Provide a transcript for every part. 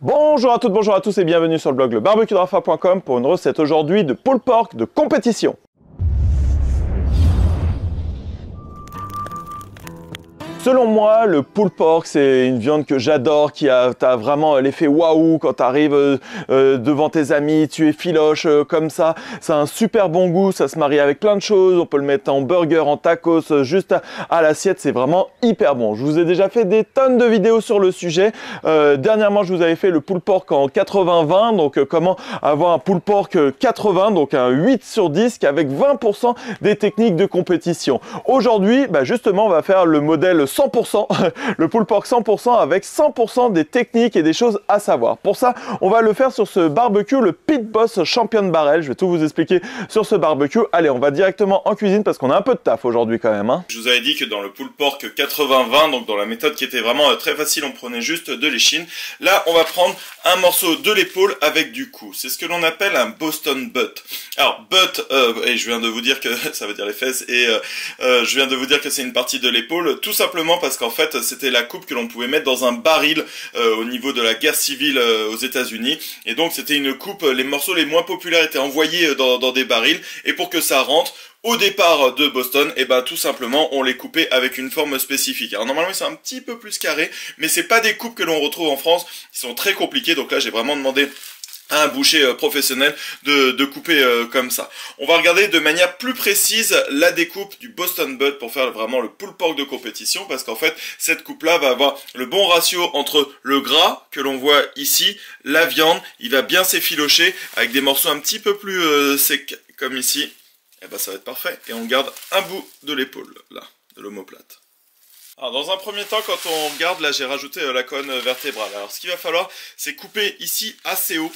Bonjour à toutes, bonjour à tous et bienvenue sur le blog lebarbecuedrafa.com pour une recette aujourd'hui de pulled pork de compétition. Selon moi, le pulled pork, c'est une viande que j'adore, t'as vraiment l'effet waouh quand tu arrives devant tes amis, tu effiloches comme ça. Ça a un super bon goût, ça se marie avec plein de choses. On peut le mettre en burger, en tacos, juste à l'assiette. C'est vraiment hyper bon. Je vous ai déjà fait des tonnes de vidéos sur le sujet. Dernièrement, je vous avais fait le pulled pork en 80-20. Donc, comment avoir un pulled pork 80, donc un 8 sur 10 avec 20% des techniques de compétition. Aujourd'hui, justement, on va faire le modèle 100%, le pulled pork 100% avec 100% des techniques et des choses à savoir. Pour ça, on va le faire sur ce barbecue, le Pit Boss Champion Barrel. Je vais tout vous expliquer sur ce barbecue. Allez, on va directement en cuisine parce qu'on a un peu de taf aujourd'hui quand même. Hein. Je vous avais dit que dans le pulled pork 80-20, donc dans la méthode qui était vraiment très facile, on prenait juste de l'échine. Là, on va prendre un morceau de l'épaule avec du cou. C'est ce que l'on appelle un Boston butt. Alors, butt, et je viens de vous dire que ça veut dire les fesses, et je viens de vous dire que c'est une partie de l'épaule, tout simplement parce qu'en fait c'était la coupe que l'on pouvait mettre dans un baril au niveau de la guerre civile aux États-Unis, et donc c'était une coupe, les morceaux les moins populaires étaient envoyés dans des barils, et pour que ça rentre au départ de Boston, et tout simplement on les coupait avec une forme spécifique. Alors normalement c'est un petit peu plus carré, mais c'est pas des coupes que l'on retrouve en France, ils sont très compliqués, donc là j'ai vraiment demandé à un boucher professionnel de couper comme ça. On va regarder de manière plus précise la découpe du Boston butt pour faire vraiment le pulled pork de compétition, parce qu'en fait cette coupe là va avoir le bon ratio entre le gras que l'on voit ici, la viande, il va bien s'effilocher avec des morceaux un petit peu plus secs comme ici, et ça va être parfait, et on garde un bout de l'épaule là, de l'omoplate. Alors dans un premier temps, quand on regarde, là j'ai rajouté la colonne vertébrale. Alors ce qu'il va falloir, c'est couper ici assez haut,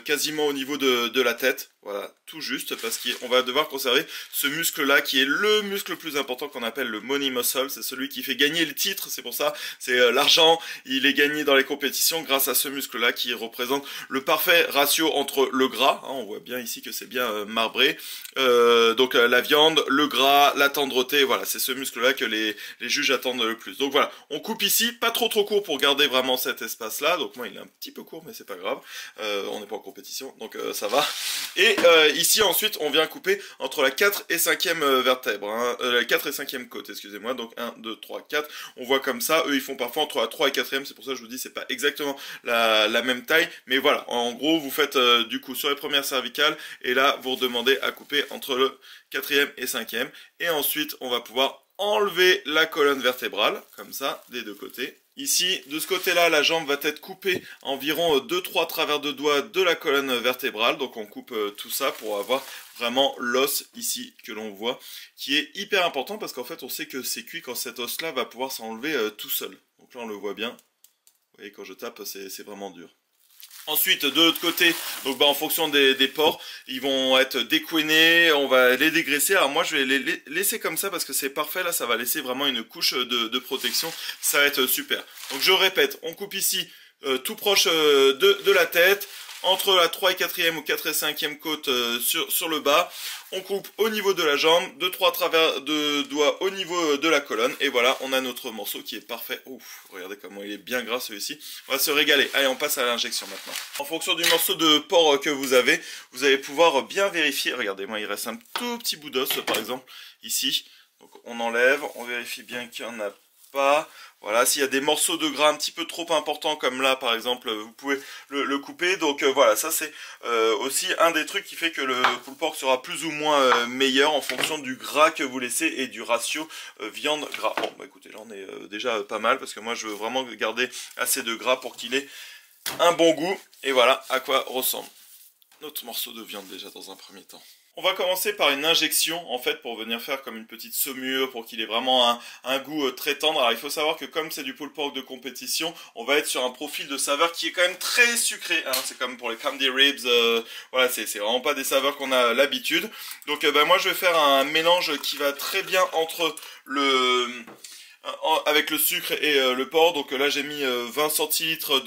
quasiment au niveau de la tête. Voilà, tout juste, parce qu'on va devoir conserver ce muscle-là, qui est le muscle le plus important qu'on appelle le money muscle. C'est celui qui fait gagner le titre, c'est pour ça, c'est l'argent, il est gagné dans les compétitions grâce à ce muscle-là, qui représente le parfait ratio entre le gras, hein, on voit bien ici que c'est bien marbré, donc la viande, le gras, la tendreté, voilà, c'est ce muscle-là que les juges attendent le plus. Donc voilà, on coupe ici, pas trop court pour garder vraiment cet espace-là, donc moi il est un petit peu court, mais c'est pas grave, on n'est pas en compétition, donc ça va. Et ici ensuite on vient couper entre la 4 et 5e vertèbre, hein, la 4 et 5e côte, excusez-moi, donc 1, 2, 3, 4, on voit comme ça, eux ils font parfois entre la 3 et 4e, c'est pour ça que je vous dis c'est pas exactement la même taille, mais voilà, en gros vous faites du coup sur les premières cervicales, et là vous redemandez à couper entre le 4e et 5e, et ensuite on va pouvoir enlever la colonne vertébrale, comme ça, des deux côtés. Ici, de ce côté-là, la jambe va être coupée environ 2-3 travers de doigts de la colonne vertébrale. Donc on coupe tout ça pour avoir vraiment l'os ici que l'on voit, qui est hyper important parce qu'en fait on sait que c'est cuit quand cet os-là va pouvoir s'enlever tout seul. Donc là on le voit bien. Vous voyez, quand je tape, c'est vraiment dur. Ensuite, de l'autre côté, donc en fonction des porcs, ils vont être découenés, on va les dégraisser. Alors moi, je vais les laisser comme ça parce que c'est parfait. Là, ça va laisser vraiment une couche de protection. Ça va être super. Donc je répète, on coupe ici tout proche de la tête, entre la 3 et 4e ou 4 et 5e côte sur le bas. On coupe au niveau de la jambe, 2-3 travers de doigts au niveau de la colonne. Et voilà, on a notre morceau qui est parfait. Ouf, regardez comment il est bien gras celui-ci. On va se régaler. Allez, on passe à l'injection maintenant. En fonction du morceau de porc que vous allez pouvoir bien vérifier. Regardez, moi il reste un tout petit bout d'os par exemple ici. Donc on enlève, on vérifie bien qu'il n'y en a pas. Voilà, s'il y a des morceaux de gras un petit peu trop importants comme là par exemple, vous pouvez le couper. Donc voilà, ça c'est aussi un des trucs qui fait que le pulled pork sera plus ou moins meilleur en fonction du gras que vous laissez et du ratio viande gras. Bon écoutez, là on est déjà pas mal parce que moi je veux vraiment garder assez de gras pour qu'il ait un bon goût. Et voilà à quoi ressemble notre morceau de viande déjà dans un premier temps. On va commencer par une injection en fait pour venir faire comme une petite saumure pour qu'il ait vraiment un goût très tendre. Alors il faut savoir que comme c'est du pulled pork de compétition, on va être sur un profil de saveur qui est quand même très sucré. Hein. C'est comme pour les candy ribs, voilà, c'est vraiment pas des saveurs qu'on a l'habitude. Donc moi je vais faire un mélange qui va très bien entre avec le sucre et le porc. Donc là j'ai mis 20 centilitres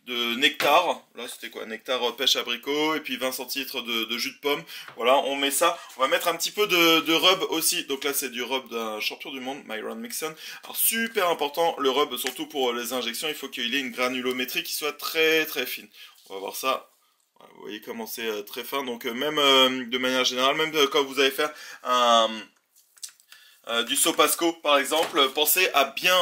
de nectar. Là, c'était quoi? Nectar pêche abricot, et puis 20 centilitres de jus de pomme. Voilà, on met ça. On va mettre un petit peu de rub aussi. Donc là, c'est du rub d'un champion du monde, Myron Mixon. Alors, super important, le rub, surtout pour les injections, il faut qu'il ait une granulométrie qui soit très très fine. On va voir ça. Voilà, vous voyez comment c'est très fin. Donc, même de manière générale, même quand vous allez faire du Sopasco, par exemple, pensez à bien...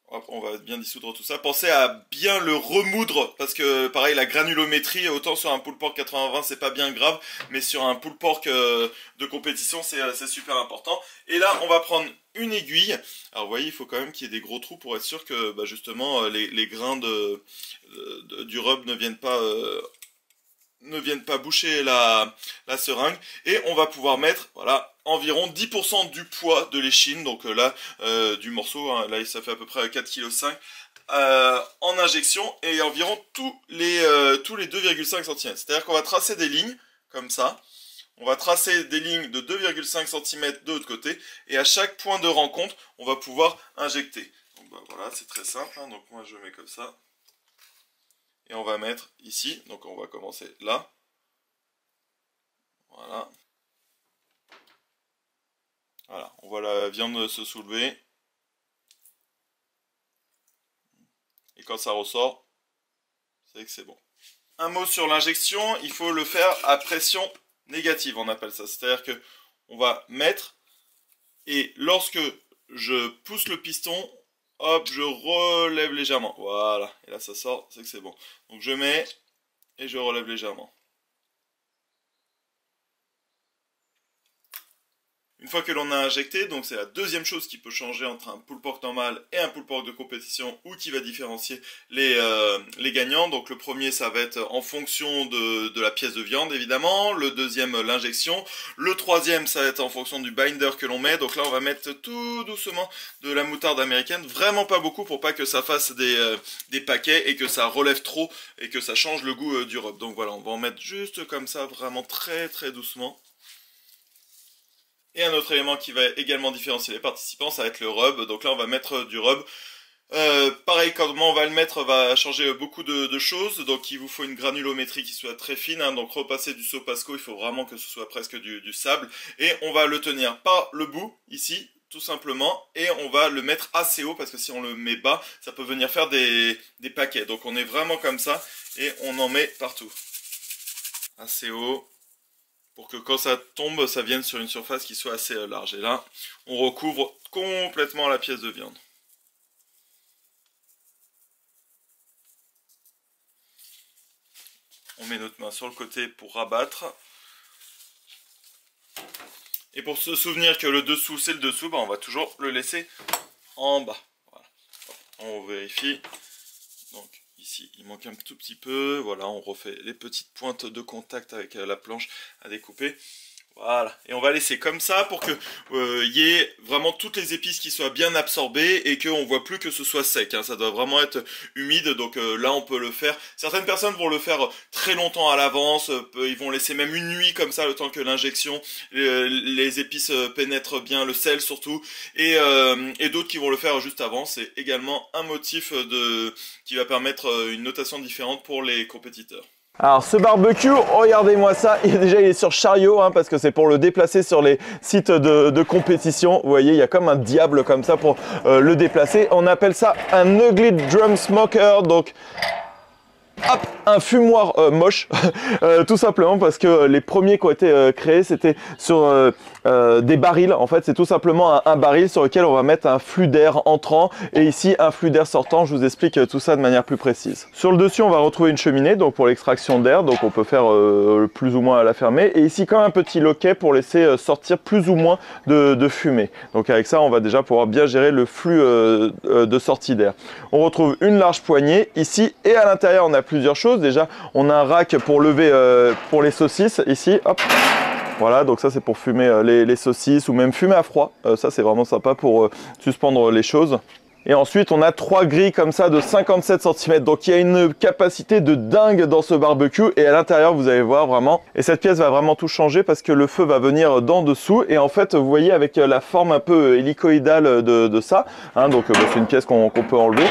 on va bien dissoudre tout ça. Pensez à bien le remoudre, parce que pareil, la granulométrie, autant sur un pulled pork 80-20 c'est pas bien grave, mais sur un pulled pork de compétition c'est super important. Et là on va prendre une aiguille. Alors vous voyez, il faut quand même qu'il y ait des gros trous pour être sûr que bah, justement les grains du rub ne viennent pas boucher la seringue. Et on va pouvoir mettre, voilà, environ 10% du poids de l'échine, donc là, du morceau, hein, là ça fait à peu près 4,5 kg, en injection, et environ tous les 2,5 cm. C'est-à-dire qu'on va tracer des lignes, comme ça, on va tracer des lignes de 2,5 cm de l'autre côté, et à chaque point de rencontre, on va pouvoir injecter. Donc bah, voilà, c'est très simple, hein, donc moi je mets comme ça. Et on va mettre ici, donc on va commencer là. Voilà. Voilà, on voit la viande se soulever. Et quand ça ressort, c'est que c'est bon. Un mot sur l'injection, il faut le faire à pression négative, on appelle ça. C'est-à-dire que on va mettre, et lorsque je pousse le piston, hop, je relève légèrement. Voilà, et là ça sort, c'est que c'est bon. Donc je mets, et je relève légèrement. Une fois que l'on a injecté, donc c'est la deuxième chose qui peut changer entre un pulled pork normal et un pulled pork de compétition, ou qui va différencier les gagnants. Donc le premier, ça va être en fonction de la pièce de viande, évidemment. Le deuxième, l'injection. Le troisième, ça va être en fonction du binder que l'on met. Donc là, on va mettre tout doucement de la moutarde américaine. Vraiment pas beaucoup pour pas que ça fasse des paquets et que ça relève trop et que ça change le goût du rub. Donc voilà, on va en mettre juste comme ça, vraiment très très doucement. Et un autre élément qui va également différencier les participants, ça va être le rub. Donc là, on va mettre du rub. Pareil, comment on va le mettre va changer beaucoup de choses. Donc il vous faut une granulométrie qui soit très fine, hein. Donc repasser du Sopasco, il faut vraiment que ce soit presque du sable. Et on va le tenir par le bout, ici, tout simplement. Et on va le mettre assez haut, parce que si on le met bas, ça peut venir faire des paquets. Donc on est vraiment comme ça, et on en met partout. Assez haut, pour que quand ça tombe, ça vienne sur une surface qui soit assez large. Et là, on recouvre complètement la pièce de viande. On met notre main sur le côté pour rabattre. Et pour se souvenir que le dessous, c'est le dessous, bah on va toujours le laisser en bas. Voilà. On vérifie. Donc ici, il manque un tout petit peu. Voilà, on refait les petites pointes de contact avec la planche à découper. Voilà, et on va laisser comme ça pour que y ait vraiment toutes les épices qui soient bien absorbées et qu'on voit plus que ce soit sec, hein. Ça doit vraiment être humide, donc là on peut le faire. Certaines personnes vont le faire très longtemps à l'avance, ils vont laisser même une nuit comme ça le temps que l'injection, les épices pénètrent bien, le sel surtout, et d'autres qui vont le faire juste avant. C'est également un motif qui va permettre une notation différente pour les compétiteurs. Alors ce barbecue, regardez-moi ça, il est sur chariot, hein, parce que c'est pour le déplacer sur les sites de compétition. Vous voyez, il y a comme un diable comme ça pour le déplacer. On appelle ça un ugly drum smoker, donc hop, un fumoir moche, tout simplement parce que les premiers qui ont été créés, c'était sur des barils. En fait, c'est tout simplement un baril sur lequel on va mettre un flux d'air entrant et ici un flux d'air sortant. Je vous explique tout ça de manière plus précise. Sur le dessus, on va retrouver une cheminée, donc pour l'extraction d'air, donc on peut faire plus ou moins à la fermer. Et ici, comme un petit loquet pour laisser sortir plus ou moins de fumée. Donc avec ça, on va déjà pouvoir bien gérer le flux de sortie d'air. On retrouve une large poignée ici et à l'intérieur, on a plusieurs choses. Déjà, on a un rack pour lever pour les saucisses ici, hop. Voilà, donc ça c'est pour fumer les saucisses ou même fumer à froid. Ça c'est vraiment sympa pour suspendre les choses. Et ensuite, on a 3 grilles comme ça de 57 cm. Donc, il y a une capacité de dingue dans ce barbecue. Et à l'intérieur, vous allez voir vraiment. Et cette pièce va vraiment tout changer parce que le feu va venir d'en dessous. Et en fait, vous voyez avec la forme un peu hélicoïdale de ça. Hein, donc, c'est une pièce qu'on peut enlever.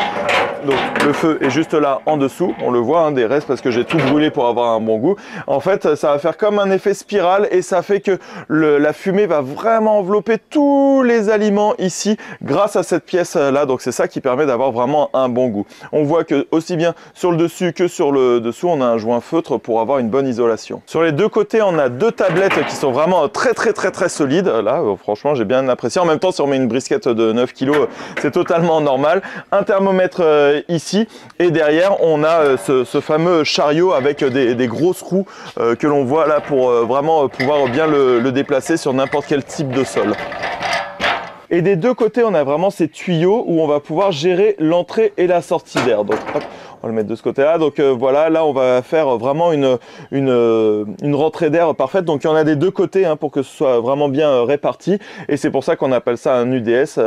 Donc, le feu est juste là en dessous. On le voit, hein, des restes parce que j'ai tout brûlé pour avoir un bon goût. En fait, ça va faire comme un effet spirale et ça fait que la fumée va vraiment envelopper tous les aliments ici grâce à cette pièce là. Donc, c'est ça qui permet d'avoir vraiment un bon goût. On voit que aussi bien sur le dessus que sur le dessous, on a un joint feutre pour avoir une bonne isolation. Sur les deux côtés, on a 2 tablettes qui sont vraiment très solides. Là, franchement, j'ai bien apprécié. En même temps, si on met une brisquette de 9 kg, c'est totalement normal. Un thermomètre ici et derrière, on a ce fameux chariot avec des grosses roues que l'on voit là pour vraiment pouvoir bien le déplacer sur n'importe quel type de sol. Et des deux côtés, on a vraiment ces tuyaux où on va pouvoir gérer l'entrée et la sortie d'air. Donc, hop, on va le mettre de ce côté-là. Donc voilà, là, on va faire vraiment une rentrée d'air parfaite. Donc, il y en a des deux côtés hein, pour que ce soit vraiment bien réparti. Et c'est pour ça qu'on appelle ça un UDS,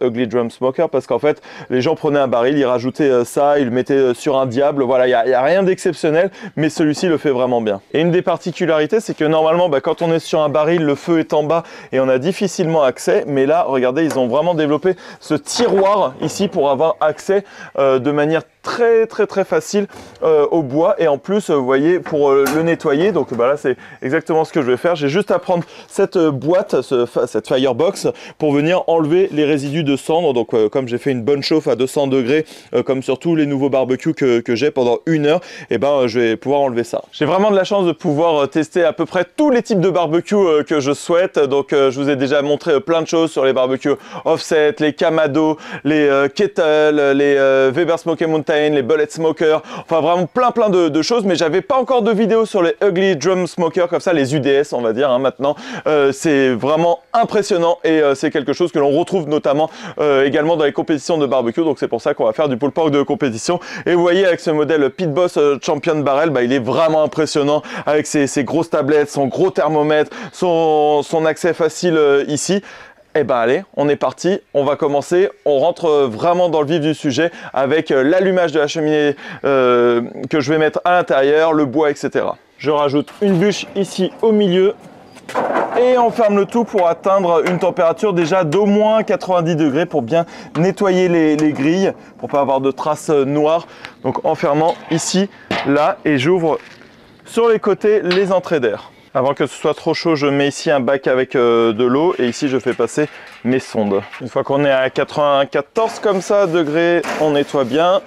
Ugly Drum Smoker, parce qu'en fait, les gens prenaient un baril, ils rajoutaient ça, ils le mettaient sur un diable. Voilà, il n'y a rien d'exceptionnel, mais celui-ci le fait vraiment bien. Et une des particularités, c'est que normalement, quand on est sur un baril, le feu est en bas et on a difficilement accès. Mais là, regardez, ils ont vraiment développé ce tiroir ici pour avoir accès de manière très facile au bois. Et en plus, vous voyez, pour le nettoyer, donc là, c'est exactement ce que je vais faire. J'ai juste à prendre cette boîte, cette firebox, pour venir enlever les résidus de cendre. Donc, comme j'ai fait une bonne chauffe à 200 degrés, comme sur tous les nouveaux barbecues que j'ai pendant 1 heure, et je vais pouvoir enlever ça. J'ai vraiment de la chance de pouvoir tester à peu près tous les types de barbecues que je souhaite. Donc, je vous ai déjà montré plein de choses sur les barbecues offset, les Kamado, les kettle, les Weber Smoky Mountain, les bullet smoker, enfin vraiment plein de choses, mais j'avais pas encore de vidéo sur les ugly drum smoker comme ça, les UDS on va dire hein, maintenant. C'est vraiment impressionnant et c'est quelque chose que l'on retrouve notamment également dans les compétitions de barbecue, donc c'est pour ça qu'on va faire du pulled pork de compétition. Et vous voyez avec ce modèle Pit Boss Champion Barrel, il est vraiment impressionnant avec ses grosses tablettes, son gros thermomètre, son accès facile ici. Eh ben allez, on est parti, on va commencer, on rentre vraiment dans le vif du sujet avec l'allumage de la cheminée que je vais mettre à l'intérieur, le bois, etc. Je rajoute une bûche ici au milieu et on ferme le tout pour atteindre une température déjà d'au moins 90 degrés pour bien nettoyer les grilles, pour pas avoir de traces noires. Donc en fermant ici, là, et j'ouvre sur les côtés les entrées d'air. Avant que ce soit trop chaud, je mets ici un bac avec de l'eau et ici je fais passer mes sondes. Une fois qu'on est à 94 comme ça degrés, on nettoie bien.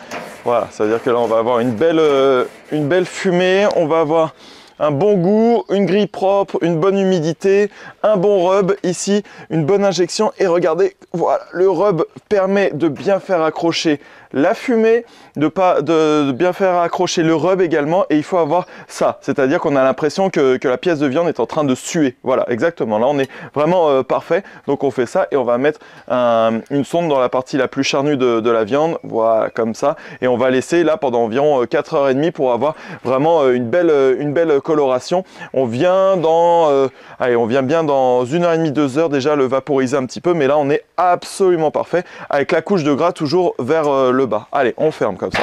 Voilà, ça veut dire que là on va avoir une belle fumée, on va avoir un bon goût, une grille propre, une bonne humidité, un bon rub ici, une bonne injection. Et regardez, voilà, le rub permet de bien faire accrocher la fumée, de bien faire accrocher le rub également, et il faut avoir ça, c'est-à-dire qu'on a l'impression que la pièce de viande est en train de suer. Voilà, exactement, là on est vraiment parfait. Donc on fait ça et on va mettre une sonde dans la partie la plus charnue de la viande, voilà, comme ça, et on va laisser là pendant environ 4h30 pour avoir vraiment une belle coloration. On vient bien dans 1h30, 2h déjà le vaporiser un petit peu, mais là on est absolument parfait avec la couche de gras toujours vers le bas. Allez, on ferme comme ça.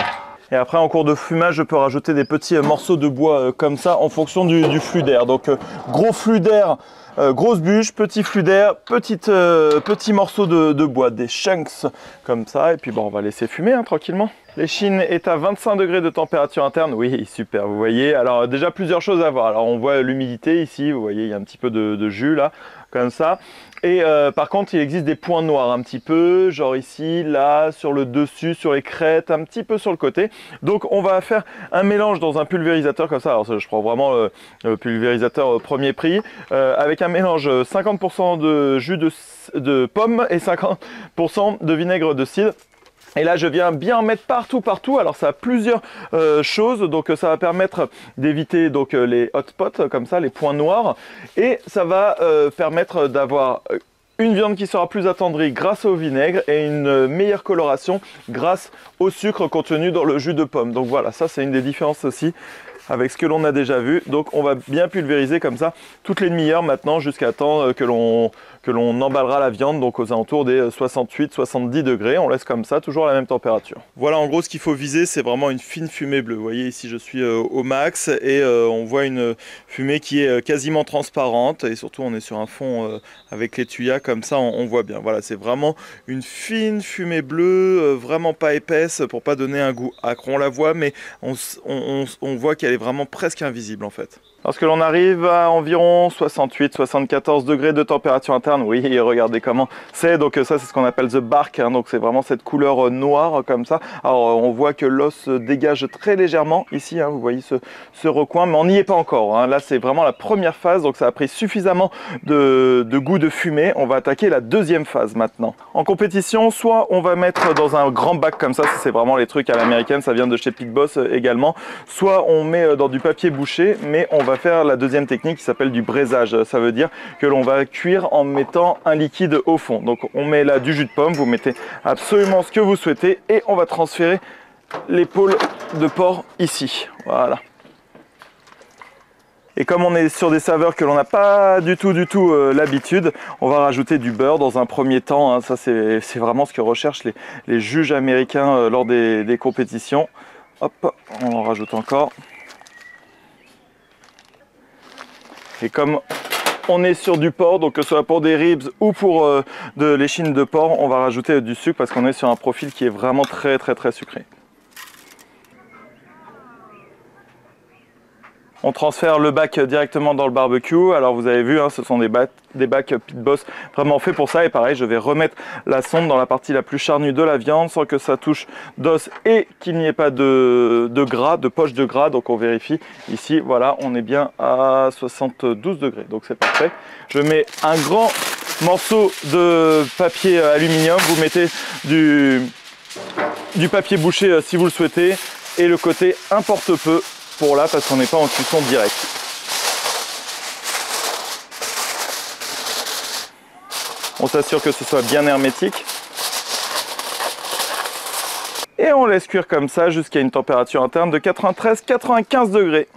Et après, en cours de fumage, je peux rajouter des petits morceaux de bois comme ça en fonction du flux d'air. Donc, gros flux d'air, grosse bûche, petit flux d'air, petits morceaux de bois, des chunks comme ça. Et puis, on va laisser fumer hein, tranquillement. L'échine est à 25 degrés de température interne. Oui, super, vous voyez. Alors, déjà, plusieurs choses à voir. Alors, on voit l'humidité ici. Vous voyez, il y a un petit peu de jus là, comme ça. Et par contre, il existe des points noirs un petit peu, genre ici, là, sur le dessus, sur les crêtes, un petit peu sur le côté. Donc, on va faire un mélange dans un pulvérisateur comme ça. Alors, je prends vraiment le pulvérisateur premier prix, avec un mélange 50% de jus de pomme et 50% de vinaigre de cidre. Et là, je viens bien en mettre partout. Alors, ça a plusieurs choses. Donc, ça va permettre d'éviter donc les hot spots, comme ça, les points noirs. Et ça va permettre d'avoir une viande qui sera plus attendrie grâce au vinaigre et une meilleure coloration grâce au sucre contenu dans le jus de pomme. Donc, voilà, ça, c'est une des différences aussi avec ce que l'on a déjà vu. Donc on va bien pulvériser comme ça toutes les demi-heures maintenant jusqu'à temps que l'on emballera la viande, donc aux alentours des 68-70 degrés. On laisse comme ça, toujours à la même température. Voilà, en gros ce qu'il faut viser, c'est vraiment une fine fumée bleue. Vous voyez ici je suis au max et on voit une fumée qui est quasiment transparente et surtout on est sur un fond avec les tuyas comme ça, on voit bien. Voilà, c'est vraiment une fine fumée bleue, vraiment pas épaisse pour pas donner un goût acre. On la voit mais on voit qu'elle est vraiment presque invisible en fait. Lorsque l'on arrive à environ 68-74 degrés de température interne, oui, regardez comment c'est. Donc ça, c'est ce qu'on appelle the bark, hein, donc c'est vraiment cette couleur noire comme ça. Alors on voit que l'os dégage très légèrement ici, hein, vous voyez ce recoin, mais on n'y est pas encore. Hein. Là, c'est vraiment la première phase, donc ça a pris suffisamment de goût de fumée. On va attaquer la deuxième phase maintenant. En compétition, soit on va mettre dans un grand bac comme ça c'est vraiment les trucs à l'américaine, ça vient de chez Pit Boss également. Soit on met dans du papier bouché, mais on va faire la deuxième technique qui s'appelle du braisage. Ça veut dire que l'on va cuire en mettant un liquide au fond. Donc on met là du jus de pomme, vous mettez absolument ce que vous souhaitez et on va transférer l'épaule de porc ici. Voilà. Et comme on est sur des saveurs que l'on n'a pas du tout l'habitude, on va rajouter du beurre dans un premier temps. Hein. Ça c'est vraiment ce que recherchent les juges américains lors des compétitions. Hop, on en rajoute encore. Et comme on est sur du porc, donc que ce soit pour des ribs ou pour de l'échine de porc, on va rajouter du sucre parce qu'on est sur un profil qui est vraiment très sucré. On transfère le bac directement dans le barbecue. Alors vous avez vu, hein, ce sont des bacs Pit Boss vraiment faits pour ça. Et pareil, je vais remettre la sonde dans la partie la plus charnue de la viande sans que ça touche d'os et qu'il n'y ait pas de gras, de poche de gras. Donc on vérifie ici, voilà, on est bien à 72 degrés. Donc c'est parfait. Je mets un grand morceau de papier aluminium. Vous mettez du papier bouché si vous le souhaitez. Et le côté importe peu pour là parce qu'on n'est pas en cuisson directe. On s'assure que ce soit bien hermétique. Et on laisse cuire comme ça jusqu'à une température interne de 93-95 degrés.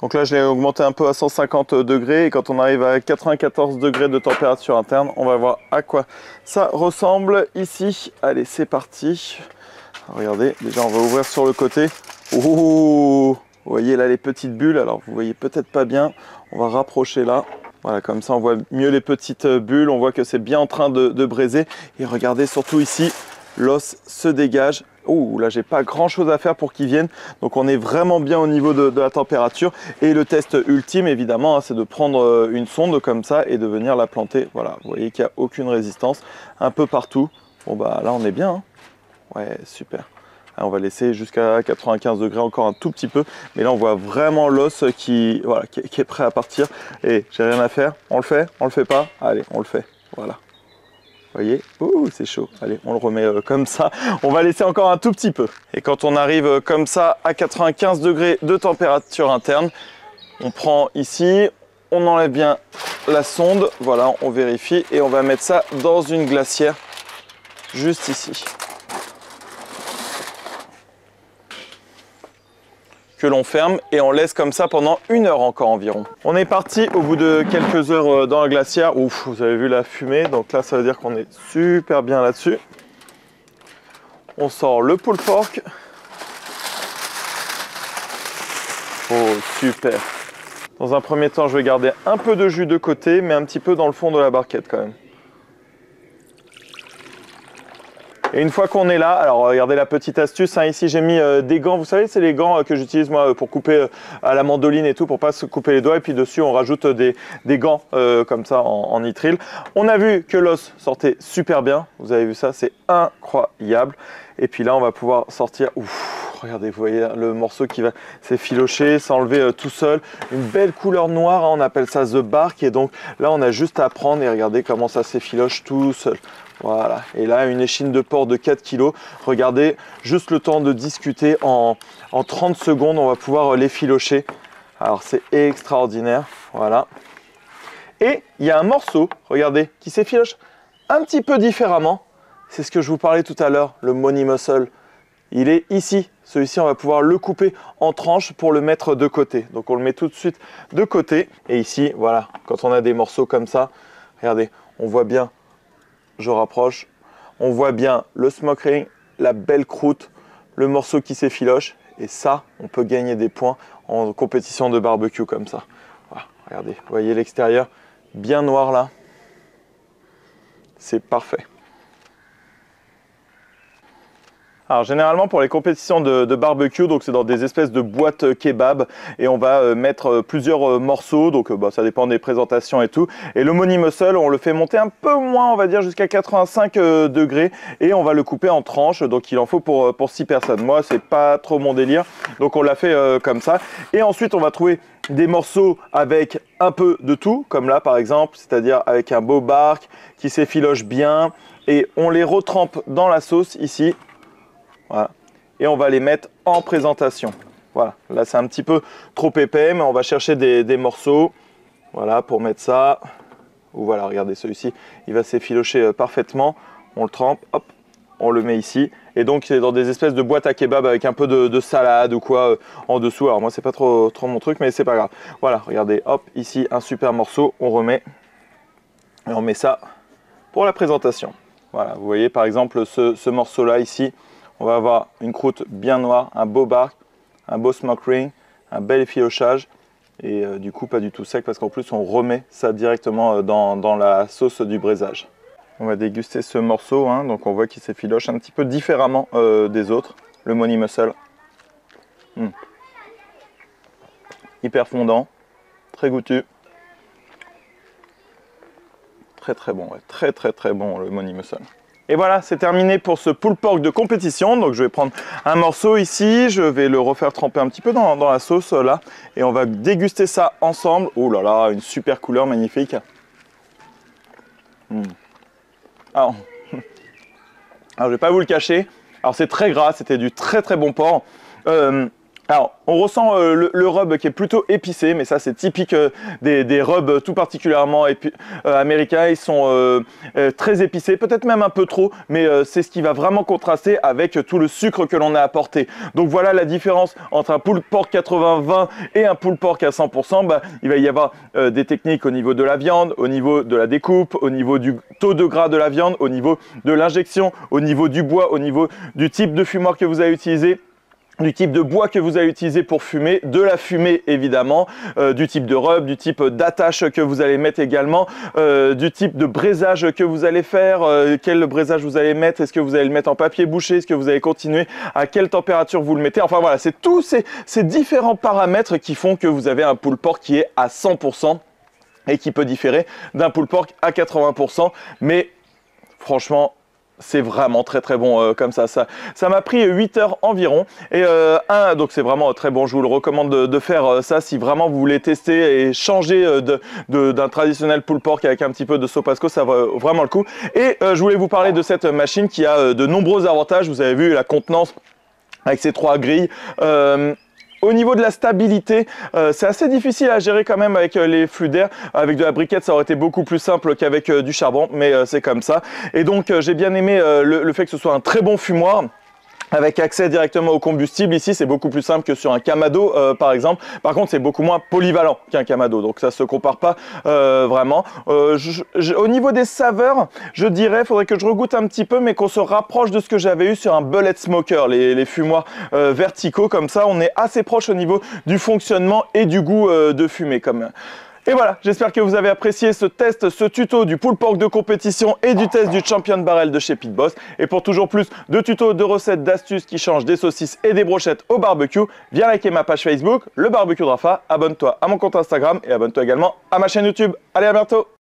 Donc là je l'ai augmenté un peu à 150 degrés et quand on arrive à 94 degrés de température interne, on va voir à quoi ça ressemble ici. Allez, c'est parti. Regardez, déjà on va ouvrir sur le côté. Ouh, vous voyez là les petites bulles, alors vous voyez peut-être pas bien, on va rapprocher là. Voilà, comme ça on voit mieux les petites bulles, on voit que c'est bien en train de braiser. Et regardez surtout ici, l'os se dégage. Ouh, là j'ai pas grand chose à faire pour qu'il vienne. Donc on est vraiment bien au niveau de la température. Et le test ultime évidemment, hein, c'est de prendre une sonde comme ça et de venir la planter. Voilà, vous voyez qu'il n'y a aucune résistance, un peu partout. Bon bah là on est bien, hein. Ouais, super. On va laisser jusqu'à 95 degrés encore un tout petit peu. Mais là, on voit vraiment l'os qui est prêt à partir. Et j'ai rien à faire. On le fait pas. Allez, on le fait. Voilà. Vous voyez? Ouh, c'est chaud. Allez, on le remet comme ça. On va laisser encore un tout petit peu. Et quand on arrive comme ça à 95 degrés de température interne, on prend ici, on enlève bien la sonde. Voilà, on vérifie. Et on va mettre ça dans une glacière juste ici. Que l'on ferme et on laisse comme ça pendant 1 heure encore environ. On est parti au bout de quelques heures dans la glacière. Ouf, vous avez vu la fumée, donc là ça veut dire qu'on est super bien là-dessus. On sort le pulled pork. Oh, super. Dans un premier temps, je vais garder un peu de jus de côté, mais un petit peu dans le fond de la barquette quand même. Et une fois qu'on est là, alors regardez la petite astuce, hein, ici j'ai mis des gants, vous savez c'est les gants que j'utilise moi pour couper à la mandoline et tout, pour pas se couper les doigts, et puis dessus on rajoute des gants comme ça en nitrile. On a vu que l'os sortait super bien, vous avez vu ça, c'est incroyable. Et puis là on va pouvoir sortir, ouf, regardez, vous voyez le morceau qui va s'effilocher, s'enlever tout seul, une belle couleur noire, hein, on appelle ça the bark, et donc là on a juste à prendre et regardez comment ça s'effiloche tout seul. Voilà, et là une échine de porc de 4 kg, regardez, juste le temps de discuter, en 30 secondes on va pouvoir l'effilocher. Alors c'est extraordinaire, voilà. Et il y a un morceau, regardez, qui s'effiloche un petit peu différemment. C'est ce que je vous parlais tout à l'heure, le money muscle. Il est ici, celui-ci, on va pouvoir le couper en tranches pour le mettre de côté. Donc on le met tout de suite de côté. Et ici, voilà, quand on a des morceaux comme ça, regardez, on voit bien, je rapproche, on voit bien le smoke ring, la belle croûte, le morceau qui s'effiloche. Et ça, on peut gagner des points en compétition de barbecue comme ça. Voilà, regardez, vous voyez l'extérieur, bien noir là. C'est parfait. Alors généralement pour les compétitions de barbecue, donc c'est dans des espèces de boîtes kebab et on va mettre plusieurs morceaux, donc ça dépend des présentations et tout. Et le Money Muscle, on le fait monter un peu moins, on va dire jusqu'à 85 degrés et on va le couper en tranches, donc il en faut pour 6 personnes. Moi c'est pas trop mon délire, donc on l'a fait comme ça. Et ensuite on va trouver des morceaux avec un peu de tout, comme là par exemple, c'est-à-dire avec un beau bark qui s'effiloche bien et on les retrempe dans la sauce ici. Voilà. Et on va les mettre en présentation. Voilà, là c'est un petit peu trop épais, mais on va chercher des morceaux. Voilà, pour mettre ça. Ou voilà, regardez celui-ci, il va s'effilocher parfaitement. On le trempe, hop, on le met ici. Et donc c'est dans des espèces de boîtes à kebab avec un peu de salade ou quoi en dessous. Alors moi c'est pas trop mon truc, mais c'est pas grave. Voilà, regardez, hop, ici un super morceau, on remet. Et on met ça pour la présentation. Voilà, vous voyez par exemple ce morceau-là ici. On va avoir une croûte bien noire, un beau bark, un beau smoke ring, un bel effilochage et du coup pas du tout sec parce qu'en plus on remet ça directement dans la sauce du braisage. On va déguster ce morceau, hein, donc on voit qu'il s'effiloche un petit peu différemment des autres, le Money Muscle. Hyper fondant, très goûtu. Très bon, ouais. Très bon le Money Muscle. Et voilà, c'est terminé pour ce pulled pork de compétition. Donc je vais prendre un morceau ici, je vais le refaire tremper un petit peu dans la sauce là. Et on va déguster ça ensemble. Oh là là, une super couleur magnifique. Alors, je vais pas vous le cacher. Alors c'est très gras, c'était du très bon porc. Alors, on ressent le rub qui est plutôt épicé, mais ça c'est typique des rubs tout particulièrement américains. Ils sont très épicés, peut-être même un peu trop, mais c'est ce qui va vraiment contraster avec tout le sucre que l'on a apporté. Donc voilà la différence entre un pulled pork 80-20 et un pulled pork à 100%. Il va y avoir des techniques au niveau de la viande, au niveau de la découpe, au niveau du taux de gras de la viande, au niveau de l'injection, au niveau du bois, au niveau du type de fumoir que vous avez utilisé, du type de bois que vous allez utiliser pour fumer, de la fumée évidemment, du type de rub, du type d'attache que vous allez mettre également, du type de braisage que vous allez faire, quel braisage vous allez mettre, est-ce que vous allez le mettre en papier bouché, est-ce que vous allez continuer, à quelle température vous le mettez, enfin voilà, c'est tous ces différents paramètres qui font que vous avez un pulled pork qui est à 100% et qui peut différer d'un pulled pork à 80%, mais franchement, c'est vraiment très bon comme ça. Ça m'a pris 8 heures environ. Et donc c'est vraiment très bon. Je vous le recommande de faire ça si vraiment vous voulez tester et changer d'un traditionnel pulled pork avec un petit peu de sopasco. Ça vaut vraiment le coup. Et je voulais vous parler de cette machine qui a de nombreux avantages. Vous avez vu la contenance avec ces 3 grilles. Au niveau de la stabilité, c'est assez difficile à gérer quand même avec les flux d'air. Avec de la briquette, ça aurait été beaucoup plus simple qu'avec du charbon, mais c'est comme ça. Et donc, j'ai bien aimé le fait que ce soit un très bon fumoir. Avec accès directement au combustible, ici c'est beaucoup plus simple que sur un Kamado par exemple. Par contre c'est beaucoup moins polyvalent qu'un Kamado, donc ça se compare pas vraiment. Au niveau des saveurs, je dirais, faudrait que je regoute un petit peu, mais qu'on se rapproche de ce que j'avais eu sur un bullet smoker, les fumoirs verticaux comme ça. On est assez proche au niveau du fonctionnement et du goût de fumée quand même. Et voilà, j'espère que vous avez apprécié ce test, ce tuto du pulled pork de compétition et du test du Champion Barrel de chez Pit Boss. Et pour toujours plus de tutos, de recettes, d'astuces qui changent des saucisses et des brochettes au barbecue, viens liker ma page Facebook, le barbecue de Rafa, abonne-toi à mon compte Instagram et abonne-toi également à ma chaîne YouTube. Allez, à bientôt!